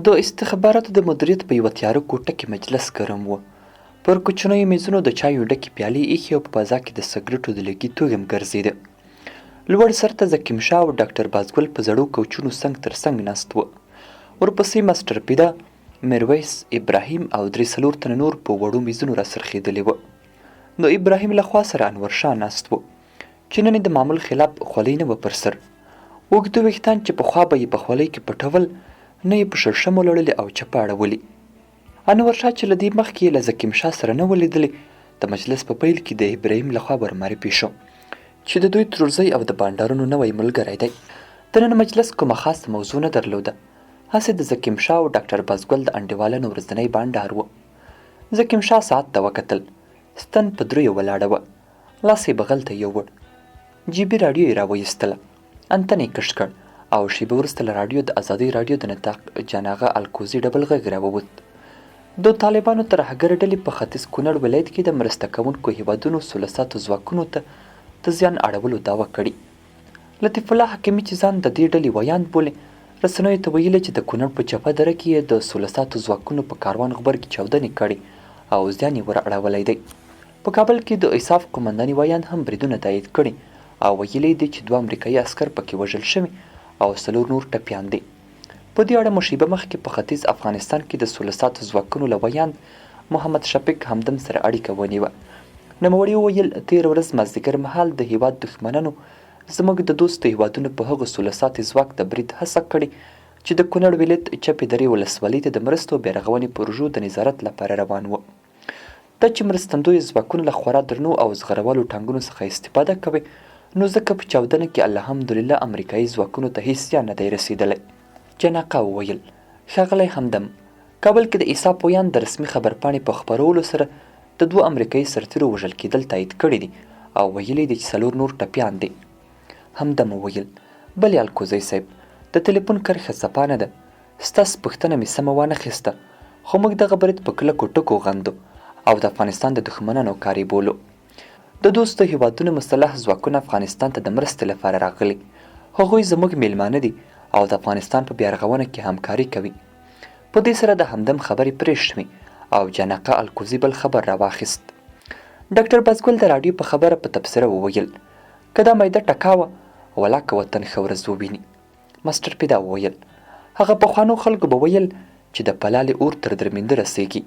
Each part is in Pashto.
د استخباراتو د مدیریت په یوه تیاره کوټه کې مجلس ګرم و. پر کوچنیو میزونو د چایو ډکې پیالې ایښې او په فضا کې د سګرټو د لوګي توغم ګرځېده. لوړ سر ته ذکیم شاه او ډاکټر بازګل په زړو کوچونو څنګ تر څنګ ناست وو. ورپسې ماسټر پیدا، میرویس، ابراهیم او درې څلور تنه نور په وړو میزونو راڅرخېدلي وو. نو ابراهیم له خوا سره انور شاه ناست و چې نن د معمول خلاف خولۍ نه وه پر سر. اوږده ویښتان چې پخوا به یې په خولۍ کې پټول، نه یې په شړشمو لړلي او چپه اړولي. انور شاه چې له دې مخکې یې له ذکیم شاه سره نه و لیدلی، د مجلس په پیل کې د ابراهیم لخوا ورمعرفي شو چې د دوی ترورزی او د بانډارونو نوی ملګری دی. د نن مجلس کومه خاصه موضوع نه درلوده، هسې د ذکیم شاه او ډاکټر بازګل د انډیوالانو ورځنی بانډار و. ذکیم شاه ساعت ته وکتل، ستن په دریو ولاړه وه، لاس یې بغل ته یووړ، جیبي راډیو یې راویستله، انتن یې کش کړ او شیبه وروسته له راډیو د ازادۍ راډیو د نطاق جاناغه الکوزي ډبل غږ راووت. د طالبانو ترهګر ډلې په ختیځ کونړ ولایت کې د مرسته کوونکو هیوادونو سولساتو ځواکونو ته د زیان اړولو دعوه کړې. لطیف الله حکیمي چې ځان د دې ډلې ویاند بولي، رسنیو ته ویلي چې د کونړ په چپه دره کې یې د سولساتو ځواکونو په کاروان غبرګې چاودنې کړې او زیان یې ور اړولی دی. په کابل کې د ایساف قومنداني ویاند هم بریدونه تایید کړي او ویلي دی چې 2 امریکایي عسکر پکې وژل شوي او 4 نور ټپیان دي. په دې اړه مو شیبه مخکې په ختیځ افغانستان کې د سولساتو ځواکونو له ویاند محمد شفیق همدم سره اړیکه ونیوه. نوموړي وویل تېره ورځ مازدیګر مهال د هیواد دښمنانو زموږ د دوستو هیوادونو په هغو سولساتي ځواک د برید هڅه کړې چې د کونړ ولایت چپې درې ولسوالۍ ته د مرستو بیارغونې پروژو د نظارت لپاره روان و. دا چې مرستندویه ځواکونه له خورا درنو او زغروالو ټانګونو څخه استفاده کوي، نو ځکه په چاودنه کې الحمدلله امریکایي ځواکونو ته هیڅ زیان نه دی رسېدلی. جناقه وویل ښاغلی همدم، کابل کې د عیسی پویان د رسمي خبرپاڼې په خپرولو سره د 2 امریکایي سرتیرو وژل کېدل تایید کړي دي او ویلي دي چې 4 نور ټپیان دي. همدم وویل بلې الکوزی صاحب، د تلیفون کرښه څپه نه ده، ستاسو پوښتنه مې سمه وانخیسته، خو موږ دغه برید په کلکو ټکو غندو او د افغانستان د دښمنانو کاري بولو. د دوستو هیوادونو مسلح ځواکونه افغانستان ته د مرستې لپاره راغلي، هغوی زموږ میلمانه دي او د افغانستان په بیارغونه کې همکاري کوي. په دې سره د همدم خبرې پرې شوې او جناقه الکوزي بل خبر راواخیست. ډاکټر بازګل د راډیو په خبره په تبصره وویل که دا میده ټکاوه ولاکه وطن ښه ورځ وویني. ماسټر پیدا وویل هغه پخوانو خلکو به ویل چې د پلالې اور تر درمینده رسیږي،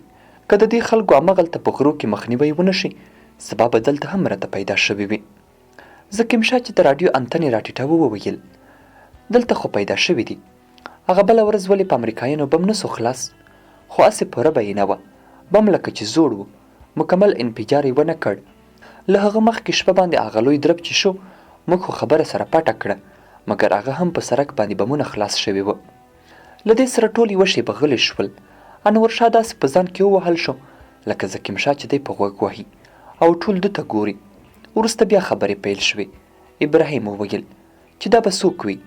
که د دې خلکو همغلته په غرو کې مخنیوی ونه شي، سبا به دلته هم راته پیدا شوي وي. ذکیم شاه چې د راډیو انتنې راټیټاوه وویل دلته خو پیدا شوي دي، هغه بله ورځ ولې په امریکایانو بم نه سو خلاص، خو هسې پوره به یې نه وه، بم لکه چې زوړ و، مکمل انفجار یې ونه کړ. له هغه مخکې شپه باندې هغه لوی درب چې شو، موږ خو خبره سره پټه کړه، مګر هغه هم په سړک باندې بمونه خلاص شوي وه. له دې سره ټول یوه شېبه غلي شول. انور شاه داسې په ځان کې ووهل شو لکه ذکیم شاه چې دی په غوږ وهي او ټول ده ته ګوري. وروسته بیا خبرې پیل شوې. ابراهیم وویل چې دا به څوک وي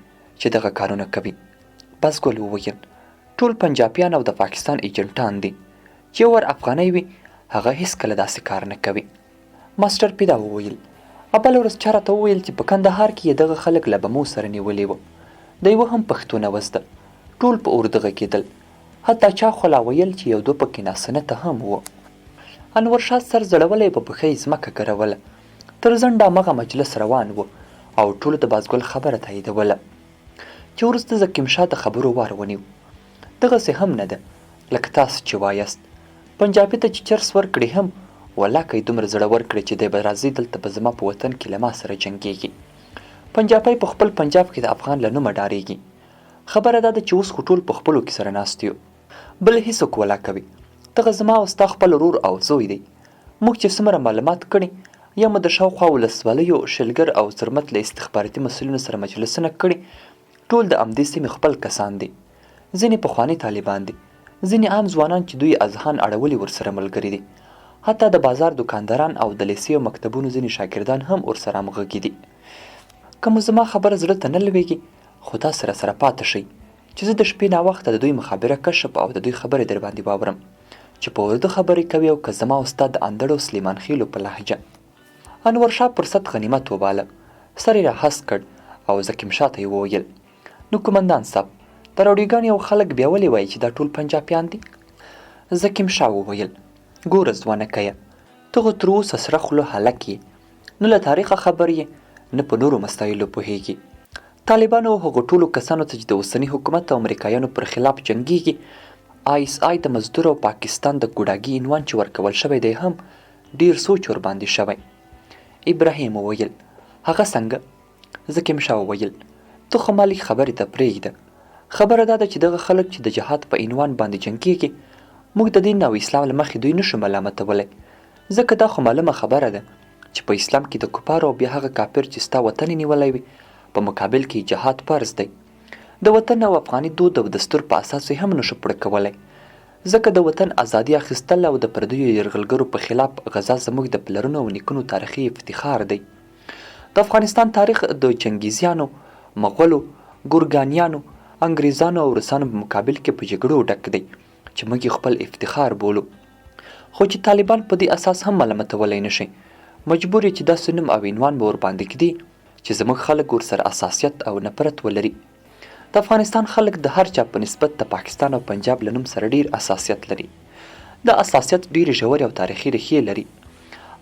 چې دغه کارونه کوي. بازګل وویل ټول پنجابیان او د پاکستان ایجنټان دي، چې یو ور افغانی وي هغه هیڅکله داسې کار نه کوي. ماسټر پیدا وویل بله ورځ چا راته وویل چې په کندهار کې یې دغه خلک له بمو سره نیولي وه، د یوه هم پښتو نه وزده، ټول په اردغه کېدل، حتی چا خو لا ویل چې یو دوه پکې ناسنته هم وه. انور شاه سر زړولی په پښه یې ځمکه ګروله. تر ځنډه همغه مجلس روان و او ټولو د بازګل خبره تاییدوله چې وروسته ذکیم شاه د خبرو وار ونیو. دغسې هم نه ده لکه تاسو چې وایاست، پنجابي ته چې چرس ورکړي هم ولاکه یې دومره زړه ورکړي چې دی به راځي دلته به زما په وطن کې له ما سره جنګېږي. پنجابی په خپل پنجاب کې د افغان له نومه ډارېږي. خبره دا ده چې اوس خو ټول په خپلو کې سره ناست یو، بل هېڅوک ولاکوي. دغه زما او ستا خپل ورور او زوی دی. موږ چې څومره معلومات کړي، یا مو د شاوخوا ولسوالیو شلګر او زرمت له استخباراتي مسؤلینو سره مجلسونه کړي، ټول د همدې سیمې خپل کسان دي. ځینې پخواني طالبان دي، ځینې عام ځوانان چې دوی اذهان اړولي ورسره ملګري دي، حتی د بازار دکانداران او د لیسې او مکتبونو ځینې شاګردان هم ورسره همغږي دي. که مو زما خبره زړه ته نه لویږي، خو تاسو راسره پاتې شئ چې زه د شپې ناوخته د دوی مخابره کشف او د دوی خبرې در باندې واورم چې په اردو خبرې کوي او که زما استاد د اندړ او سلیمان خېلو په لهجه. انور شاه فرصت غنیمت وباله، سر یې راهسک کړ او ذکیم شاه ته یې وویل نو قومندان صاحب، د راډیوګانې او خلک بیا ولې وایي چې دا ټول پنجابیان دي؟ زکیم شاه وویل ګوره ځوانکیه ته خو تر اوسه سره خوله هلک یې، نه له تاریخه خبر یې نه په نورو مسایلو پوهیږي. طالبانو هغو ټولو کسانو ته چې د اوسني حکومت او امریکایانو پر خلاف جنګیږي ISI د مزدور او پاکستان د ګوډاګي عنوان چې ورکول شوی دی هم ډیر سوچ ورباندې شوی. ابراهیم وویل هغه څنګه؟ زکیم شاه وویل ته خو ما لیک خبرې ته پرېږده، خبره دا ده چې دغه خلک چې د جهاد په عنوان باندې جنګیږي موږ د دین او اسلام له مخې دوی نشو ملامتولی، ځکه دا خو معلومه خبره ده چې په اسلام کې د کفارو او بیا هغه کافر چې ستا وطن یې نیولی وي په مقابل کې جهاد فرض دی. د وطن او افغاني دود او دستور په اساس یې هم نشو پوره کولی، ځکه د وطن ازادي اخیستل او د پردیو یرغلګرو په خلاف غزا زموږ د پلرونو او نیکونو تاریخي افتخار دی. د افغانستان تاریخ د چنګیزیانو، مغولو، ګورګانیانو، انګریزانو او روسانو په مقابل کې په جګړو ډک دی چې موږ یې خپل افتخار بولو. خو چې طالبان په دې اساس هم ملامتولی نشي، مجبور یې چې داسې نوم او عنوان به ورباندې ږدي چې زموږ خلک ورسره حساسیت او نفرت ولري. د افغانستان خلک د هر چا په نسبت د پاکستان او پنجاب له نوم سره ډیر حساسیت لري. دا حساسیت ډیرې ژورې او تاریخي ریښې لري.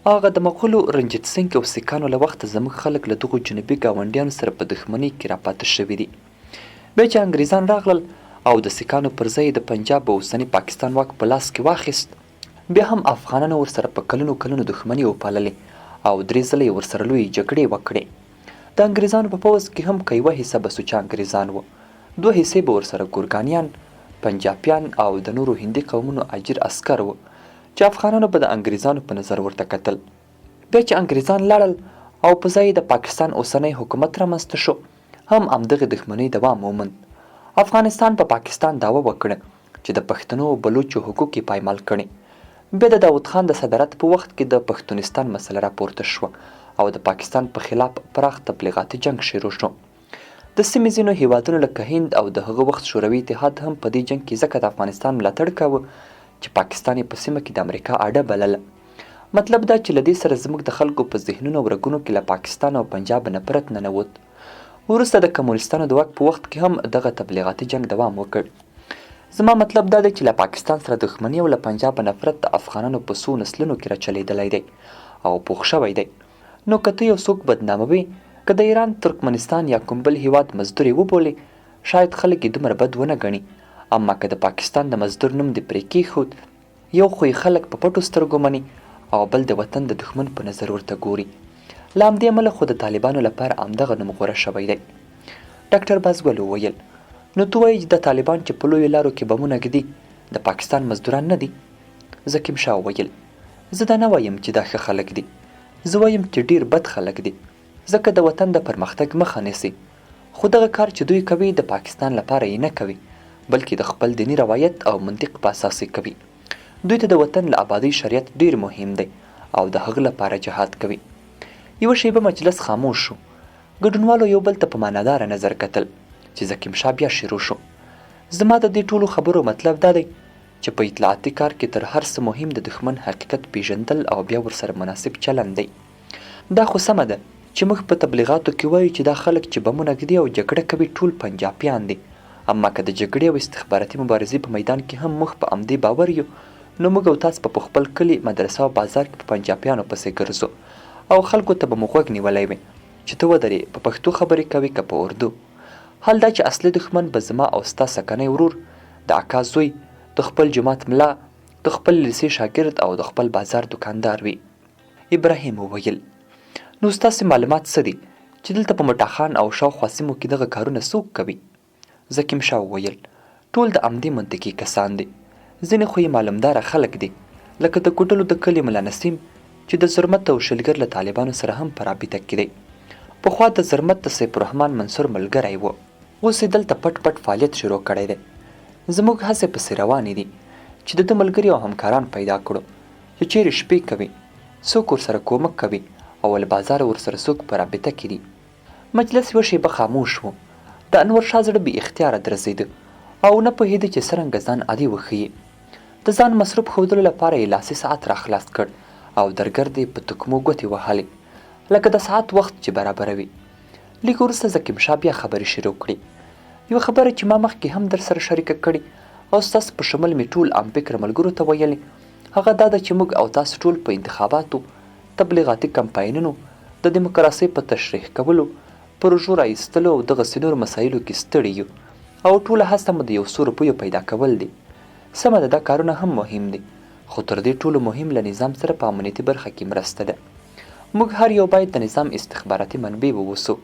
هغه د مغولو رنجیت سنګ او سیکانو له وخته زموږ خلک له دغو جنوبي ګاونډیانو سره په دښمنۍ کې راپاته شوي دي. بیا چې انګریزان راغلل او د سیکانو پر ځای د پنجاب او اوسني پاکستان واک په لاس کې واخیست، بیا هم افغانانو ورسره په کلونو دښمني وپاللې او 3 ځله یې ورسره لویې جګړې وکړې. د انګریزانو په پوځ کې هم که یوه حصه به سوچه انګریزان وه، 2 حصې به ورسره ګورګانیان، پنجابیان او د نورو هندي قومونو اجیر عسکر وه چې افغانانو به د انګریزانو په نظر ورته کتل. بیا چې انګریزان لاړل او په ځای د پاکستان اوسنی حکومت رامنځته شو، هم همدغې دښمنۍ دوام وموند. افغانستان په پاکستان دعوه وکړه چې د پښتنو او بلوچو حقوق یې پایمال کړي. بیا د داود خان د صدارت په وخت کې د پښتونستان مسله راپورته شوه او د پاکستان په خلاف پراخ تبلیغاتي جنگ شروع شو. د سیمې ځینو هیوادونو لکه هند او د هغه وخت شوروي اتحاد هم په دې جنگ کې ځکه د افغانستان ملاتړ کاوه چې پاکستان یې په سیمه کې د امریکا اډه بلله. مطلب دا چې له دې سره زموږ د خلکو په ذهنونو او رګونو کې له پاکستان او پنجاب نفرت ننوت. وروسته د کمونستانو د واک په وخت کې هم دغه تبلیغاتي جنگ دوام وکړ. زما مطلب دا دی چې له پاکستان سره دښمني او له پنجاب نفرت د افغانانو په څو نسلونو کې راچلېدلی دی او پوخ شوی دی. نو که ته یو څوک بدناموي، که د ایران، ترکمنستان یا کوم بل هیواد مزدور یې وبولې، شاید خلک یې دومره بد ونه ګڼي. اما که د پاکستان د مزدور نوم دې پرې کېښود، یو خو یې خلک په پټو سترګو مني او بل د وطن د دښمن په نظر ورته ګوري. له همدې امله خو د طالبانو لپاره همدغه نوم غوره شوی دی. ډاکټر بازګل وویل نو ته وایې چې د طالبان چې په لویو لارو کې بمونه ږدي د پاکستان مزدوران نه دي؟ زکیم شاه وویل زه دا نه وایم چې دا ښه خلک دي، زه وایم چې ډیر بد خلک دي، ځکه د وطن د پرمختګ مخه نیسي. خو دغه کار چې دوی کوي د پاکستان لپاره یې نه کوي، بلکې د خپل دیني روایت او منطق په اساس یې کوي. دوی ته د وطن له آبادۍ شریعت ډیر مهم دی او د هغه لپاره جهاد کوي. یوه شیبه مجلس خاموش شو. ګډونوالو یو بل ته په معناداره نظر کتل چې زکیم شاه بیا شروع شو. زما د دې ټولو خبرو مطلب دا دی چې په اطلاعاتي کار کې تر هر څه مهم د دښمن حقیقت پیژندل او بیا ورسره مناسب چلند دی. دا خو سمه ده چې موږ په تبلیغاتو کې وایو چې دا خلک چې بمونه ږدي او جګړه کوي ټول پنجابیان دي، اما که د جګړې او استخباراتي مبارزې په میدان کې هم موږ په همدې باور یو، نو موږ او تاسو په خپل کلي، مدرسه او بازار کې په پنجابیانو پسې ګرځو او خلکو ته به مو غوږ نیولی وي چې ته ودرې په پښتو خبرې کوي که په اردو. حال دا چې اصلي دښمن به زما او ستا سکنی ورور، د اکا زوی، د خپل جماعت ملا، د خپل لیسې شاګرد او د خپل بازار دکاندار وي. ابراهیم وویل نو ستاسې معلومات څه دي چې دلته په مټاخان او شاوخوا سیمو کې دغه کارونه څوک کوي؟ زکیم شاه وویل ټول د همدې منطقي کسان دي، ځینې خو یې معلومداره خلک دي لکه د کوټلو د کلي ملا نسیم چې د زرمت او شلګر له طالبانو سره هم په رابطه کې دی. پخوا د زرمت د سیف الرحمن منصور ملګری و، اوس یې دلته پټ پټ فعالیت شروع کړی دی. زموږ هڅې پسې روانې دي چې د ده ملګري او همکاران پیدا کړو چې چیرې شپې کوي، څوک ورسره کومک کوي او له بازاره ورسره څوک په رابطه کې دي. مجلس یوه شیبه خاموش و. د انور شاه زړه بې اختیاره درزېده او نه پوهېده چې څرنګه ځان عادي وښیي. د ځان مصروف ښودلو لپاره یې لاسي ساعت راخلاص کړ او درګرد یې په تکمو ګوتې وهلې لکه د ساعت وخت چې برابروي. لږ وروسته زکیم شاه بیا خبرې شروع کړې. یوه خبره چې ما مخکې هم در سره شریکه کړې او ستاسو په شمول مې ټول عام فکره ملګرو ته ویلې، هغه دا ده چې موږ او تاسو ټول په انتخاباتو، تبلیغاتي کمپاینونو، د دیموکراسۍ په تشریح کولو، پروژو رایستلو او دغسې نورو مسایلو کې ستړي یو او ټوله هڅه مو د یو څو روپیو پیدا کول دي. سمه ده، دا کارونه هم مهم دي، خو تر دې ټولو مهم له نظام سره په امنیتي برخه کې مرسته ده. موږ هر یو باید د نظام استخباراتي منبع واوسو.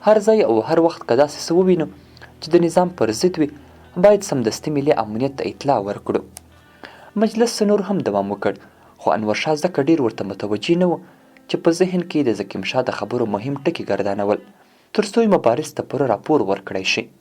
هر ځای او هر وخت که داسې څه ووینو چې د نظام پر ضد وي، باید سمدستي ملي امنیت ته اطلاع ورکړو. مجلس نور هم دوام وکړ، خو انورشاه ځکه ډېر ورته متوجه نه و چې په ذهن کې د ذکیم شاه د خبرو مهم ټکي ګردانول، تر څو یې مبارز ته پوره راپور ورکړی شي.